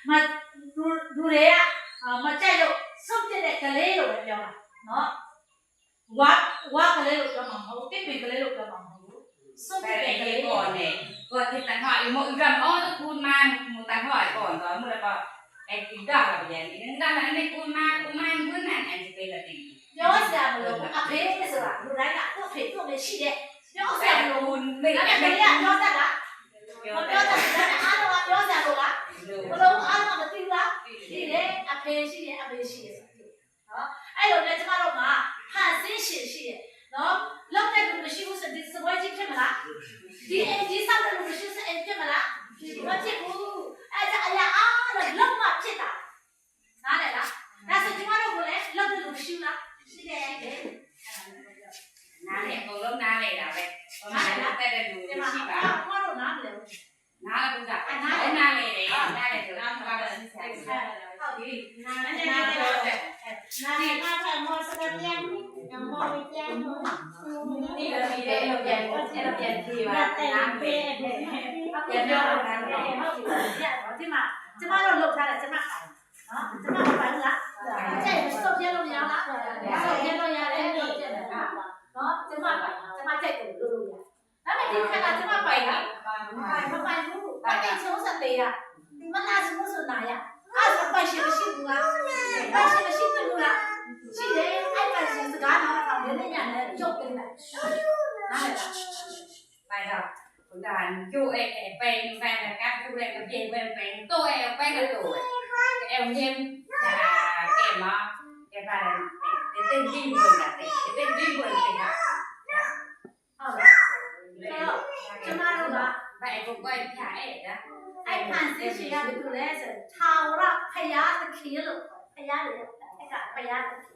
လူတွေကမကြိုက်လို့ဆုံးပြတဲ့ကလေးလို့ပဲပြောတာနော်ဝါကလေးလို့ပြောမှာမဟုတ်တစ်ပင်ကလေးလို့ပြောမှာမဟုတ်ဆုံးပြတဲ့ကလေးก่อนเนี่ยก่อนที่ตั้งหอยหมดกันอ๋อต้องคูณมาตั้งหอยก่อนตอนเมื่อเราไอ้กินดอกกับอย่างนี้นั่นนั่นไม่คูณมาคูณมาเพื่อนนั่นไอ้จะเป็นอะไรပြောစရာမလိုအဖေဆိုတာလူတိုင်းကသူ့ဖေသူ့မေရှိတဲ့ပြောစရာမလိုไม่အဲ့ဒါကပြောတတ်လားမပြောတတ်ဘူးအားလုံးကပြောစရာလိုလားဘလုံးအားလုံးမသိဘူးလားဒီလေအဖေရှိတယ်အမေရှိတယ်နော်အဲ့လိုနဲ့ကျမတို့ကဖန်ဆင်းရှင်ရှိတယ်နော်လောက်တဲ့လူမရှိဘူးဆိုဒီစပွဲကြီးဖြစ်မလားဒီအင်ဂျီဆောက်တဲ့လူမရှိစအင်ဖြစ်မလားမဖြစ်ဘူးအဲ့ဒါအရာအားလုံးလောက်မှဖြစ်တာနားလည်လားဒါဆိုကျမတို့ကလည်းလောက်တဲ့လူမရှိဘူးလားရှိတယ်နားလေဘုံလုံးနားလေတာပဲဘာမှမတက်တဲ့လူရှိပါကျမတို့နားမလဲဘူးနားဘူးကနားလေတယ်နားလေဆိုတော့ဘာလို့ဆက်ဆက်ဟုတ်ပြီနားလေနားလေမှာဖတ်မောစကပြန်မောဝိပြန်မောဒီလိုဒီလေအဲ့လိုပြန်ကြည့်ပါနားပဲပြန်ပြောတော့နားလေဟုတ်ပြီဒီမှာကျမတို့လှုပ်ထားတယ်ကျမပိုင်နော်ကျမပိုင်လားကျဲစုပ်ပြလို့မရလားစုပ်ပြလို့ရတယ်လို့ကျဲတယ်နော်ကျမပိုင်ကျမကြိုက်တယ်လို့လို့ရဒါပေမဲ့ဒီခါကကျမပိုင်လားမပိုင်ဘူးဘာတိတ်ချုံးစတဲ့ရဒီမလားစမှုစနာရအဲ့ဒါပိုင်ရှိမရှိဘူးလားပိုင်ရှိမရှိဘူးလားရှိတယ်အဲ့ပိုင်ရှိစကားတော့အောင်လည်းညနဲ့ရုပ်ပေးလိုက်နားလေလားไปတော့ဘုရားကျိုးအဲ့เป็นแฟนกับကျိုးအဲ့ကပြေเป็นตัวအဲ့เป็นကตัวအဲ့မြင်ဒါကဲမှာကဲပါတယ်တဲ့ဒီဘုရားတဲ့ဒီဘုရားတဲ့ဟုတ်လားကျမတို့ကဘယ်ကိုကိုဖြာအဲ့ဒါအဲ့ဖန်ဆင်းရှင်ကဘယ်လိုလဲဆိုထာဝရဖယားသခင်လို့ဖယားလေအဲ့ကဖယားသခင်